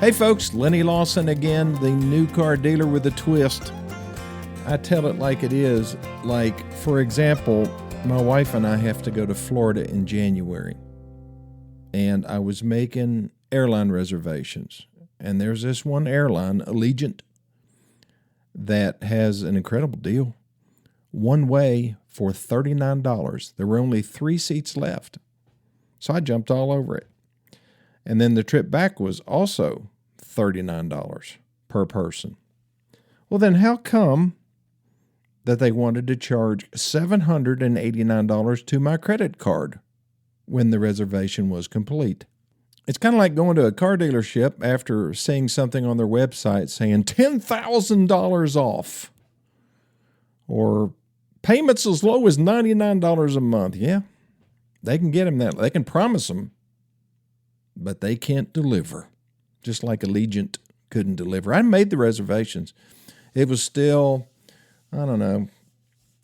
Hey folks, Lenny Lawson again, the new car dealer with a twist. I tell it like it is. Like, for example, my wife and I have to go to Florida in January. And I was making airline reservations. And there's this one airline, Allegiant, that has an incredible deal. One way for $39. There were only 3 seats left. So I jumped all over it. And then the trip back was also $39 per person. Well, then how come that they wanted to charge $789 to my credit card when the reservation was complete? It's kind of like going to a car dealership after seeing something on their website saying $10,000 off or payments as low as $99 a month. Yeah, they can get them that. They can promise them, but they can't deliver, just like Allegiant couldn't deliver. I made the reservations. It was still, I don't know,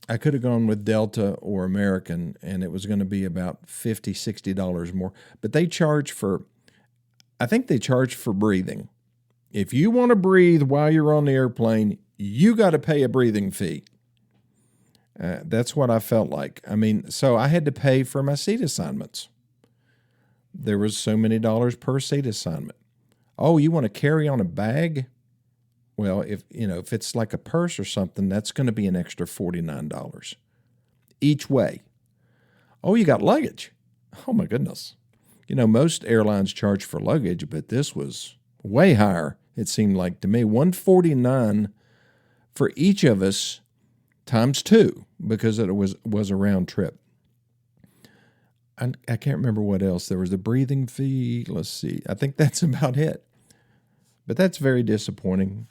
I could have gone with Delta or American, and it was going to be about $50, $60 more. But they charge for, I think they charge for breathing. If you want to breathe while you're on the airplane, you got to pay a breathing fee. That's what I felt like. I mean, so I had to pay for my seat assignments. There was so many dollars per seat assignment. Oh, you want to carry on a bag? Well, if it's like a purse or something, that's going to be an extra $49 each way. Oh, you got luggage. Oh my goodness. Most airlines charge for luggage, but this was way higher. It seemed like to me $149 for each of us times 2 because it was a round trip. I can't remember what else. There was the breathing fee. Let's see. I think that's about it. But that's very disappointing,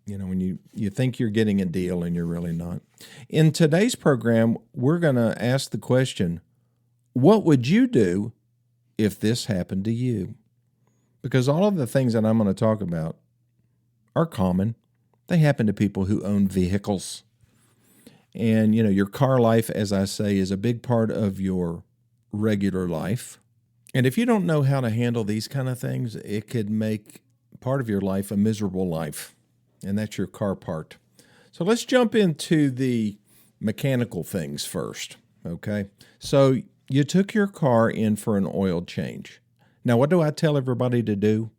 when you think you're getting a deal and you're really not. In today's program, we're going to ask the question, what would you do if this happened to you? Because all of the things that I'm going to talk about are common. They happen to people who own vehicles. And, your car life, as I say, is a big part of your regular life. And if you don't know how to handle these kind of things, it could make part of your life a miserable life. And that's your car part. So let's jump into the mechanical things first, okay? So you took your car in for an oil change. Now, what do I tell everybody to do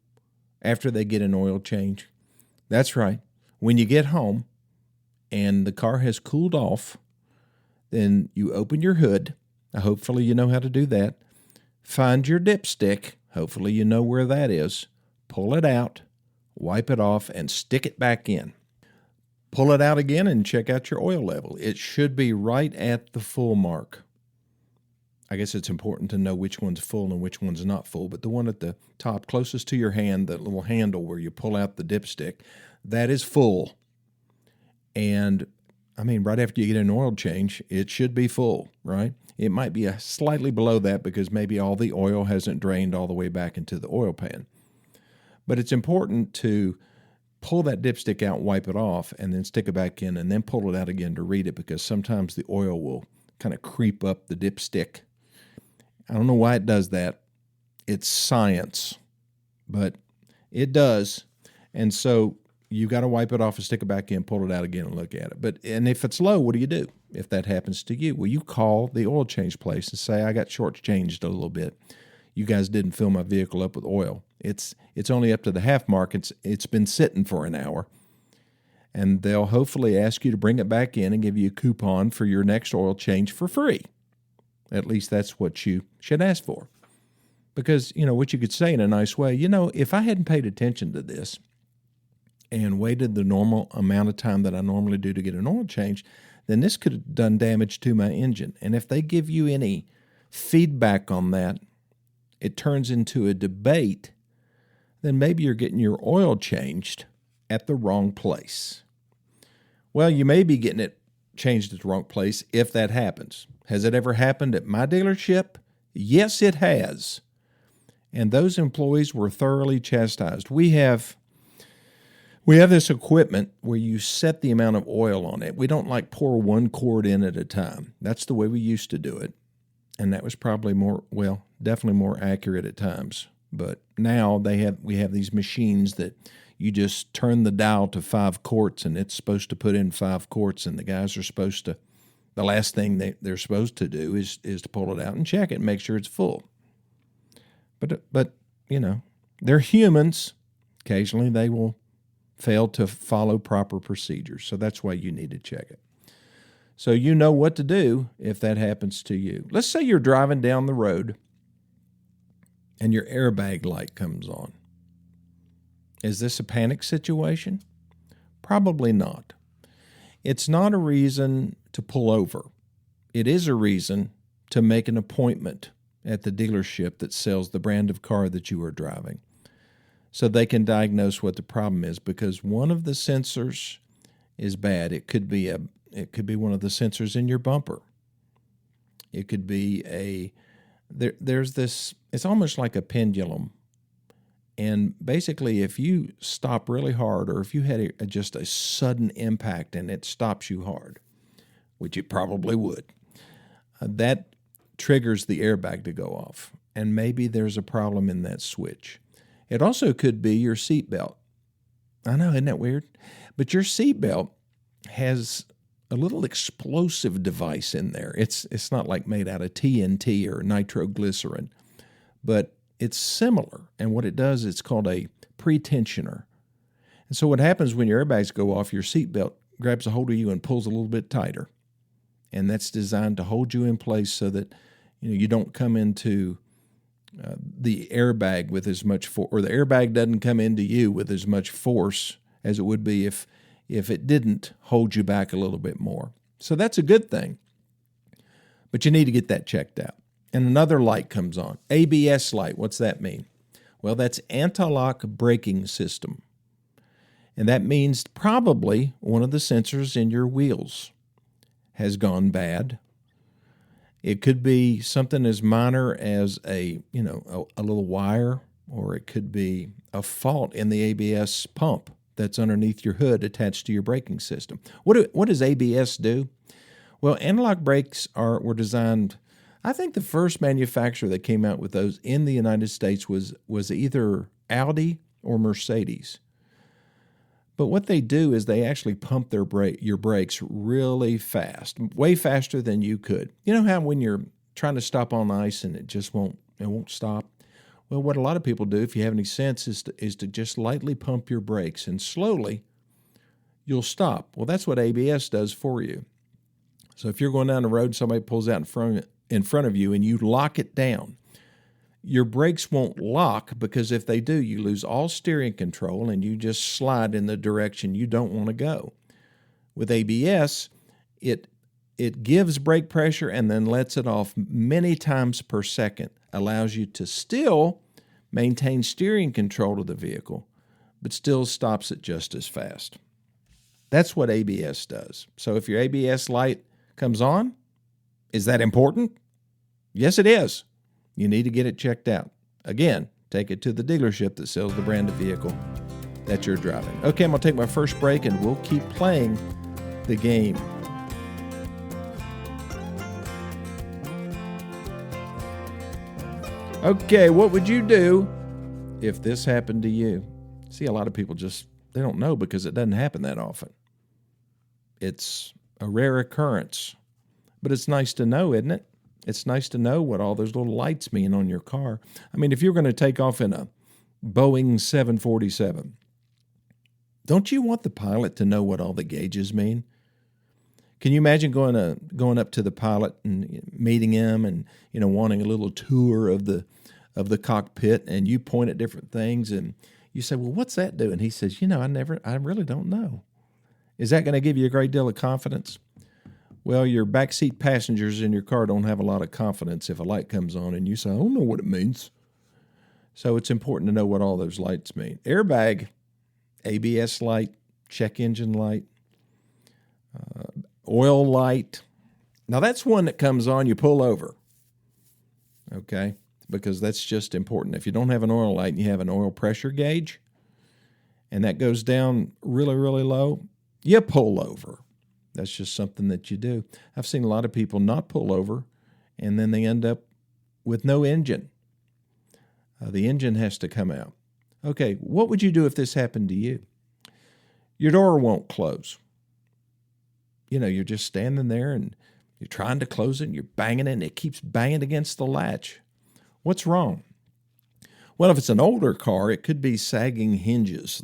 after they get an oil change? That's right. When you get home and the car has cooled off, then you open your hood. Hopefully you know how to do that. Find your dipstick. Hopefully you know where that is. Pull it out, wipe it off, and stick it back in. Pull it out again and check out your oil level. It should be right at the full mark. I guess it's important to know which one's full and which one's not full, but the one at the top closest to your hand, that little handle where you pull out the dipstick, that is full. And right after you get an oil change, it should be full, right? It might be slightly below that because maybe all the oil hasn't drained all the way back into the oil pan. But it's important to pull that dipstick out, wipe it off, and then stick it back in, and then pull it out again to read it because sometimes the oil will kind of creep up the dipstick. I don't know why it does that. It's science, but it does. And so you got to wipe it off and stick it back in, pull it out again and look at it. And if it's low, what do you do if that happens to you? Well, you call the oil change place and say, I got shortchanged a little bit. You guys didn't fill my vehicle up with oil. It's only up to the half mark. It's been sitting for an hour. And they'll hopefully ask you to bring it back in and give you a coupon for your next oil change for free. At least that's what you should ask for. Because, what you could say in a nice way, if I hadn't paid attention to this and waited the normal amount of time that I normally do to get an oil change, then this could have done damage to my engine. And if they give you any feedback on that, it turns into a debate, then maybe you're getting your oil changed at the wrong place. Well, you may be getting it changed at the wrong place if that happens. Has it ever happened at my dealership? Yes, it has. And those employees were thoroughly chastised. We have this equipment where you set the amount of oil on it. We don't pour 1 quart in at a time. That's the way we used to do it. And that was probably definitely more accurate at times. But now we have these machines that you just turn the dial to 5 quarts, and it's supposed to put in 5 quarts, and the guys are supposed to, the last thing they're supposed to do is to pull it out and check it and make sure it's full. But they're humans. Occasionally they will fail to follow proper procedures. So that's why you need to check it. So you know what to do if that happens to you. Let's say you're driving down the road and your airbag light comes on. Is this a panic situation? Probably not. It's not a reason to pull over. It is a reason to make an appointment at the dealership that sells the brand of car that you are driving, so they can diagnose what the problem is, because one of the sensors is bad. It could be one of the sensors in your bumper. It could be there's this, it's almost like a pendulum. And basically, if you stop really hard, or if you had just a sudden impact and it stops you hard, which it probably would, that triggers the airbag to go off. And maybe there's a problem in that switch. It also could be your seatbelt. I know, isn't that weird? But your seatbelt has a little explosive device in there. It's not like made out of TNT or nitroglycerin, but it's similar. And what it does, it's called a pretensioner. And so what happens when your airbags go off, your seatbelt grabs a hold of you and pulls a little bit tighter. And that's designed to hold you in place so that you don't come into the airbag with as much force, or the airbag doesn't come into you with as much force as it would be if it didn't hold you back a little bit more. So that's a good thing. But you need to get that checked out. And another light comes on. ABS light, what's that mean? Well, that's anti-lock braking system. And that means probably one of the sensors in your wheels has gone bad. It could be something as minor as a little wire, or it could be a fault in the ABS pump that's underneath your hood attached to your braking system. What does ABS do? Well, anti-lock brakes were designed, I think the first manufacturer that came out with those in the United States was either Audi or Mercedes. But what they do is they actually pump your brakes really fast, way faster than you could. You know how when you're trying to stop on ice and it won't stop? Well, what a lot of people do, if you have any sense, is to just lightly pump your brakes, and slowly you'll stop. Well, that's what ABS does for you. So if you're going down the road and somebody pulls out in front of you and you lock it down, your brakes won't lock, because if they do, you lose all steering control and you just slide in the direction you don't want to go. With ABS, it gives brake pressure and then lets it off many times per second, allows you to still maintain steering control of the vehicle, but still stops it just as fast. That's what ABS does. So if your ABS light comes on, is that important? Yes, it is. You need to get it checked out. Again, take it to the dealership that sells the brand of vehicle that you're driving. Okay, I'm going to take my first break, and we'll keep playing the game. Okay, what would you do if this happened to you? See, a lot of people they don't know, because it doesn't happen that often. It's a rare occurrence, but it's nice to know, isn't it? It's nice to know what all those little lights mean on your car. I mean, if you're going to take off in a Boeing 747, don't you want the pilot to know what all the gauges mean? Can you imagine going up to the pilot and meeting him and wanting a little tour of the cockpit, and you point at different things and you say, "Well, what's that do?" And he says, "I really don't know." Is that going to give you a great deal of confidence? Well, your backseat passengers in your car don't have a lot of confidence if a light comes on and you say, "I don't know what it means." So it's important to know what all those lights mean. Airbag, ABS light, check engine light, oil light. Now that's one that comes on, you pull over, okay? Because that's just important. If you don't have an oil light and you have an oil pressure gauge, and that goes down really, really low, you pull over. That's just something that you do. I've seen a lot of people not pull over, and then they end up with no engine. The engine has to come out. Okay, what would you do if this happened to you? Your door won't close. You're just standing there and you're trying to close it and you're banging it and it keeps banging against the latch. What's wrong? Well, if it's an older car, it could be sagging hinges.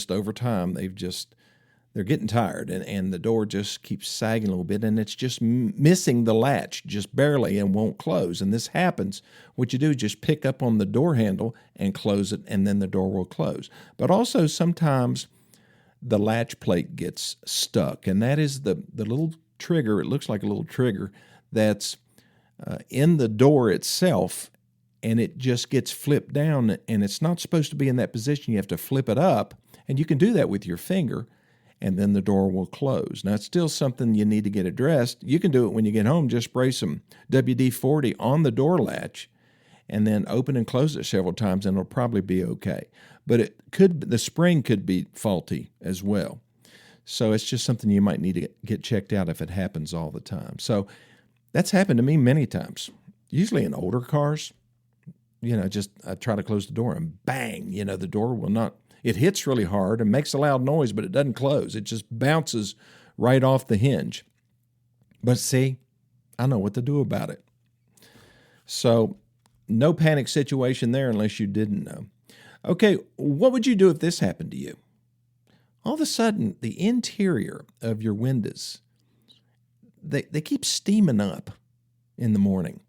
Over time, they're getting tired and the door just keeps sagging a little bit and it's just missing the latch just barely and won't close. And this happens. What you do is just pick up on the door handle and close it, and then the door will close. But also sometimes the latch plate gets stuck, and that is the little trigger. It looks like a little trigger that's in the door itself, and it just gets flipped down, and it's not supposed to be in that position. You have to flip it up, and you can do that with your finger, and then the door will close. Now, it's still something you need to get addressed. You can do it when you get home. Just spray some WD-40 on the door latch, and then open and close it several times, and it'll probably be okay. But the spring could be faulty as well. So it's just something you might need to get checked out if it happens all the time. So that's happened to me many times, usually in older cars. I try to close the door and bang, the door will not, it hits really hard and makes a loud noise, but it doesn't close. It just bounces right off the hinge. But see, I know what to do about it. So no panic situation there unless you didn't know. Okay, what would you do if this happened to you? All of a sudden, the interior of your windows, they keep steaming up in the morning.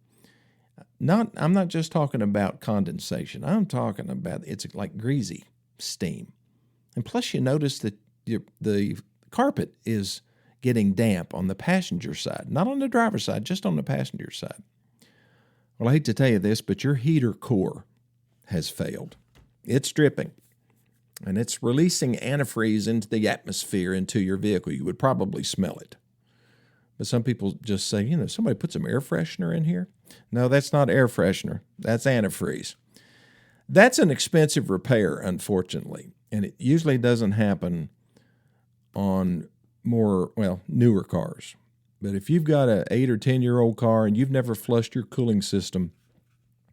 I'm not just talking about condensation. I'm talking about it's like greasy steam. And plus you notice that the carpet is getting damp on the passenger side, not on the driver's side, just on the passenger side. Well, I hate to tell you this, but your heater core has failed. It's dripping, and it's releasing antifreeze into the atmosphere, into your vehicle. You would probably smell it. But some people just say, somebody put some air freshener in here. No, that's not air freshener. That's antifreeze. That's an expensive repair, unfortunately, and it usually doesn't happen on newer cars. But if you've got an 8 or 10-year-old car and you've never flushed your cooling system,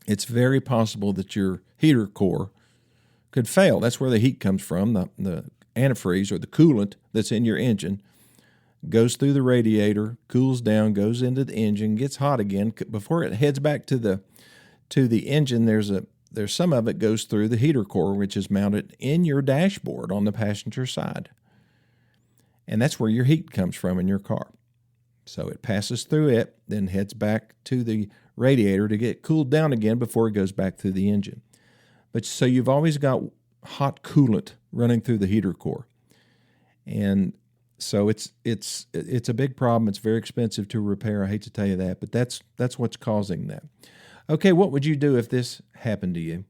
it's very possible that your heater core could fail. That's where the heat comes from. The antifreeze or the coolant that's in your engine goes through the radiator, cools down, goes into the engine, gets hot again. Before it heads back to the engine, there's some of it goes through the heater core, which is mounted in your dashboard on the passenger side. And that's where your heat comes from in your car. So it passes through it, then heads back to the radiator to get cooled down again before it goes back through the engine. But so you've always got hot coolant running through the heater core. And so it's a big problem. It's very expensive to repair. I hate to tell you that, but that's what's causing that. Okay, what would you do if this happened to you?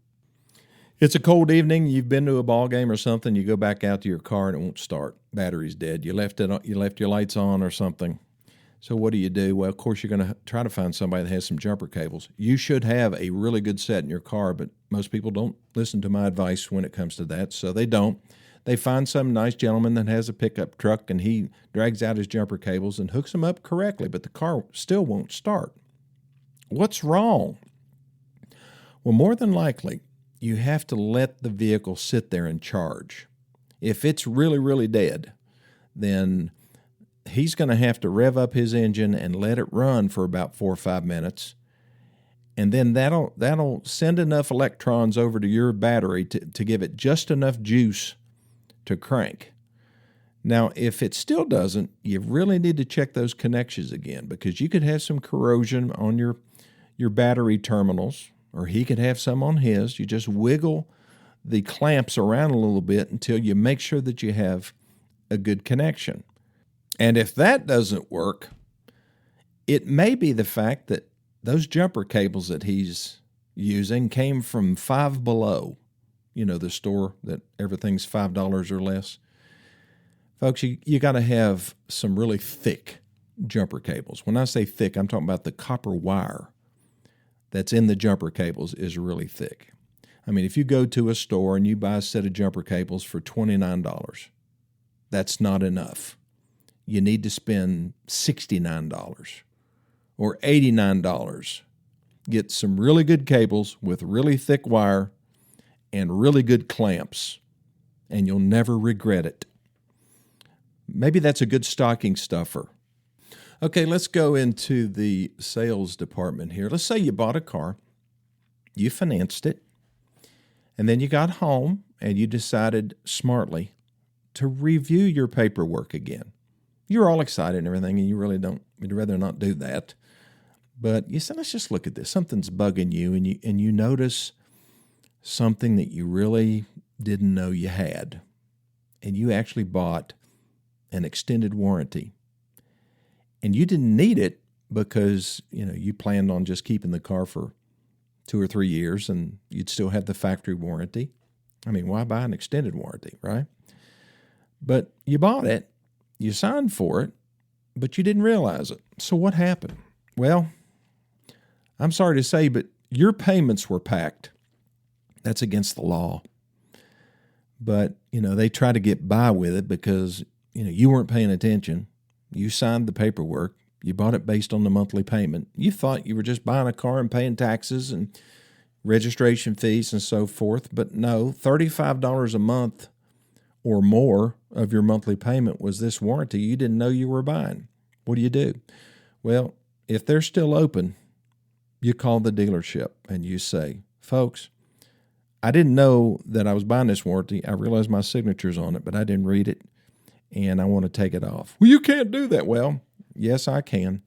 It's a cold evening. You've been to a ball game or something. You go back out to your car and it won't start. Battery's dead. You left your lights on or something. So what do? Well, of course, you're going to try to find somebody that has some jumper cables. You should have a really good set in your car, but most people don't listen to my advice when it comes to that, so they don't. They find some nice gentleman that has a pickup truck, and he drags out his jumper cables and hooks them up correctly, but the car still won't start. What's wrong? Well, more than likely, you have to let the vehicle sit there and charge. If it's really, really dead, then he's going to have to rev up his engine and let it run for about 4 or 5 minutes. And then that'll send enough electrons over to your battery to give it just enough juice to crank. Now, if it still doesn't, you really need to check those connections again, because you could have some corrosion on your battery terminals, or he could have some on his. You just wiggle the clamps around a little bit until you make sure that you have a good connection. And if that doesn't work, it may be the fact that those jumper cables that he's using came from Five Below, the store that everything's $5 or less. Folks, you got to have some really thick jumper cables. When I say thick, I'm talking about the copper wire that's in the jumper cables is really thick. I mean, if you go to a store and you buy a set of jumper cables for $29, that's not enough. You need to spend $69 or $89. Get some really good cables with really thick wire and really good clamps, and you'll never regret it. Maybe that's a good stocking stuffer. Okay, let's go into the sales department here. Let's say you bought a car, you financed it, and then you got home and you decided smartly to review your paperwork again. You're all excited and everything, and you'd rather not do that. But you said, let's just look at this. Something's bugging you, and you notice something that you really didn't know you had. And you actually bought an extended warranty. And you didn't need it because, you planned on just keeping the car for 2 or 3 years and you'd still have the factory warranty. I mean, why buy an extended warranty, right? But you bought it, you signed for it, but you didn't realize it. So what happened? Well, I'm sorry to say, but your payments were packed. That's against the law. But, they try to get by with it because, you weren't paying attention. You signed the paperwork. You bought it based on the monthly payment. You thought you were just buying a car and paying taxes and registration fees and so forth. But no, $35 a month or more of your monthly payment was this warranty you didn't know you were buying. What do? Well, if they're still open, you call the dealership and you say, folks, I didn't know that I was buying this warranty. I realized my signature's on it, but I didn't read it, and I want to take it off. Well, you can't do that. Well, yes, I can,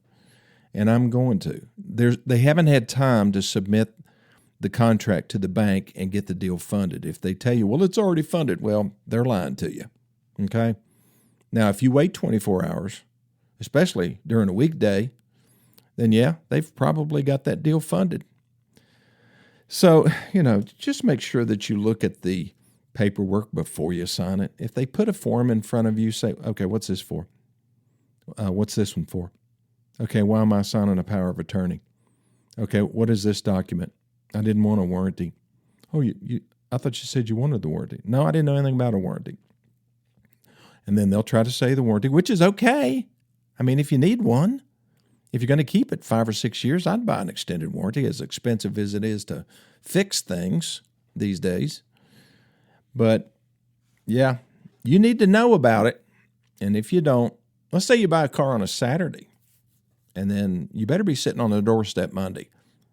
and I'm going to. They haven't had time to submit the contract to the bank and get the deal funded. If they tell you, well, it's already funded, well, they're lying to you, okay? Now, if you wait 24 hours, especially during a weekday, then yeah, they've probably got that deal funded. So, just make sure that you look at the paperwork before you sign it. If they put a form in front of you, say, okay, what's this for? What's this one for? Okay, why am I signing a power of attorney? Okay, what is this document? I didn't want a warranty. Oh, I thought you said you wanted the warranty. No, I didn't know anything about a warranty. And then they'll try to say the warranty, which is okay. I mean, if you need one, if you're going to keep it 5 or 6 years, I'd buy an extended warranty, as expensive as it is to fix things these days. But, yeah, you need to know about it. And if you don't, let's say you buy a car on a Saturday, and then you better be sitting on the doorstep Monday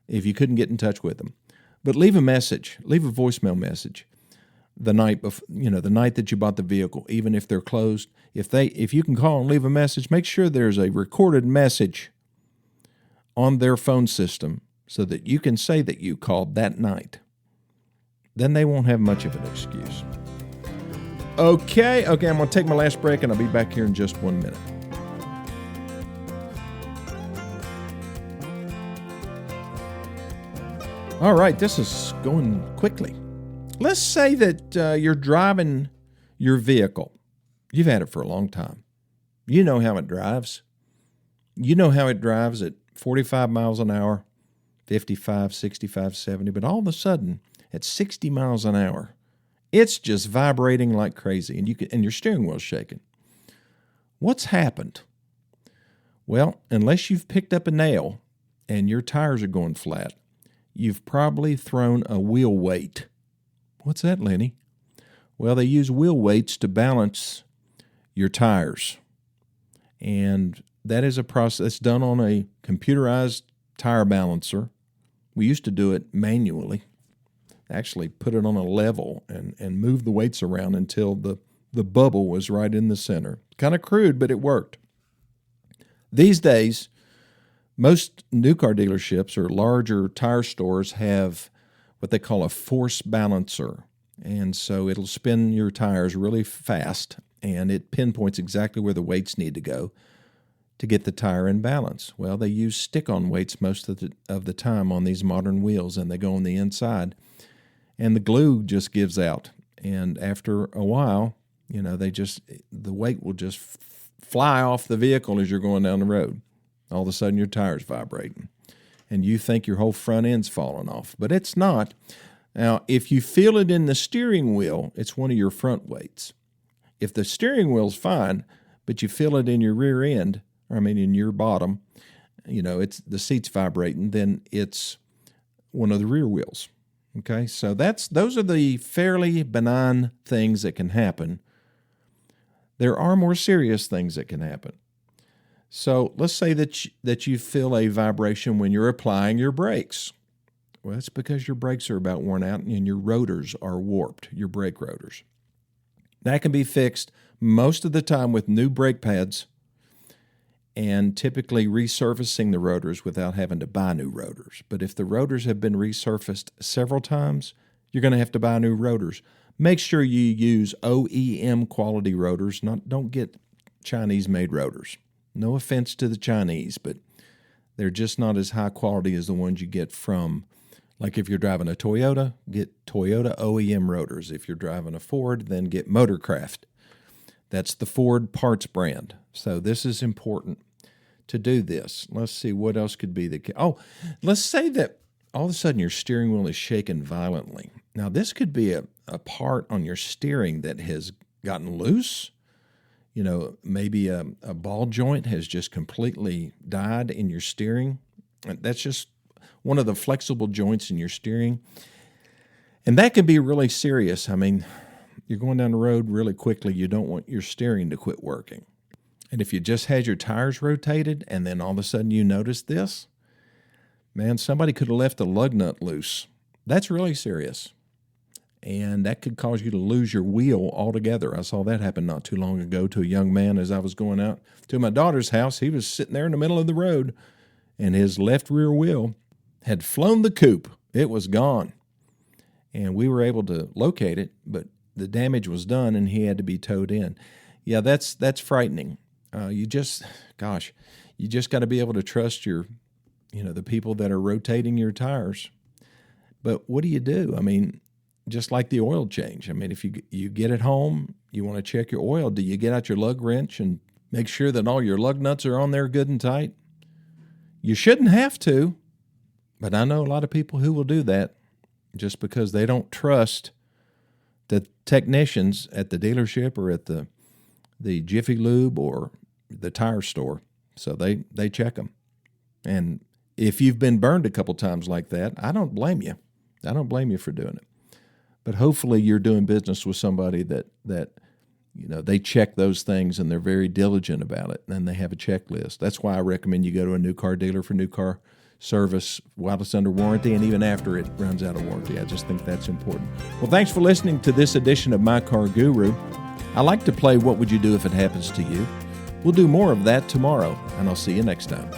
if you couldn't get in touch with them. But leave a message, leave a voicemail message the night before, the night that you bought the vehicle, even if they're closed. If you can call and leave a message, make sure there's a recorded message on their phone system so that you can say that you called that night. Then they won't have much of an excuse. Okay, I'm going to take my last break, and I'll be back here in just 1 minute. All right, this is going quickly. Let's say that you're driving your vehicle. You've had it for a long time. You know how it drives. You know how it drives at 45 miles an hour, 55, 65, 70, but all of a sudden, at 60 miles an hour, it's just vibrating like crazy, and your steering wheel's shaking. What's happened? Well, unless you've picked up a nail and your tires are going flat, you've probably thrown a wheel weight. What's that, Lenny? Well, they use wheel weights to balance your tires, and that is a process done on a computerized tire balancer. We used to do it manually. Actually put it on a level and move the weights around until the bubble was right in the center. Kind of crude, but it worked. These days, most new car dealerships or larger tire stores have what they call a force balancer. And so it'll spin your tires really fast, and it pinpoints exactly where the weights need to go to get the tire in balance. Well, they use stick-on weights most of the time on these modern wheels, and they go on the inside. And the glue just gives out. And after a while, the weight will just fly off the vehicle as you're going down the road. All of a sudden, your tire's vibrating. And you think your whole front end's falling off. But it's not. Now, if you feel it in the steering wheel, it's one of your front weights. If the steering wheel's fine, but you feel it in your rear end, in your bottom, it's the seat's vibrating, then it's one of the rear wheels. Okay, so those are the fairly benign things that can happen. There are more serious things that can happen. So let's say that you feel a vibration when you're applying your brakes. Well, that's because your brakes are about worn out and your rotors are warped, your brake rotors. That can be fixed most of the time with new brake pads and typically resurfacing the rotors without having to buy new rotors. But if the rotors have been resurfaced several times, you're going to have to buy new rotors. Make sure you use OEM quality rotors. Don't get Chinese-made rotors. No offense to the Chinese, but they're just not as high quality as the ones you get from, like if you're driving a Toyota, get Toyota OEM rotors. If you're driving a Ford, then get Motorcraft. That's the Ford parts brand. So this is important to do this. Let's see what else could be the case. Oh, let's say that all of a sudden your steering wheel is shaking violently. Now, this could be a part on your steering that has gotten loose. You know, maybe a ball joint has just completely died in your steering. That's just one of the flexible joints in your steering. And that can be really serious. I mean, you're going down the road really quickly. You don't want your steering to quit working. And if you just had your tires rotated and then all of a sudden you notice this, man, somebody could have left a lug nut loose. That's really serious. And that could cause you to lose your wheel altogether. I saw that happen not too long ago to a young man as I was going out to my daughter's house. He was sitting there in the middle of the road, and his left rear wheel had flown the coop. It was gone. And we were able to locate it, but the damage was done, and he had to be towed in. Yeah, that's frightening. You just got to be able to trust the people that are rotating your tires. But what do you do? I mean, just like the oil change. I mean, if you get it home, you want to check your oil. Do you get out your lug wrench and make sure that all your lug nuts are on there good and tight? You shouldn't have to, but I know a lot of people who will do that just because they don't trust the technicians at the dealership or at the Jiffy Lube or the tire store. So they check them. And if you've been burned a couple times like that, I don't blame you. I don't blame you for doing it. But hopefully you're doing business with somebody that they check those things and they're very diligent about it, and they have a checklist. That's why I recommend you go to a new car dealer for new car service while it's under warranty and even after it runs out of warranty. I just think that's important. Well, thanks for listening to this edition of My Car Guru. I like to play What Would You Do If It Happens to You? We'll do more of that tomorrow, and I'll see you next time.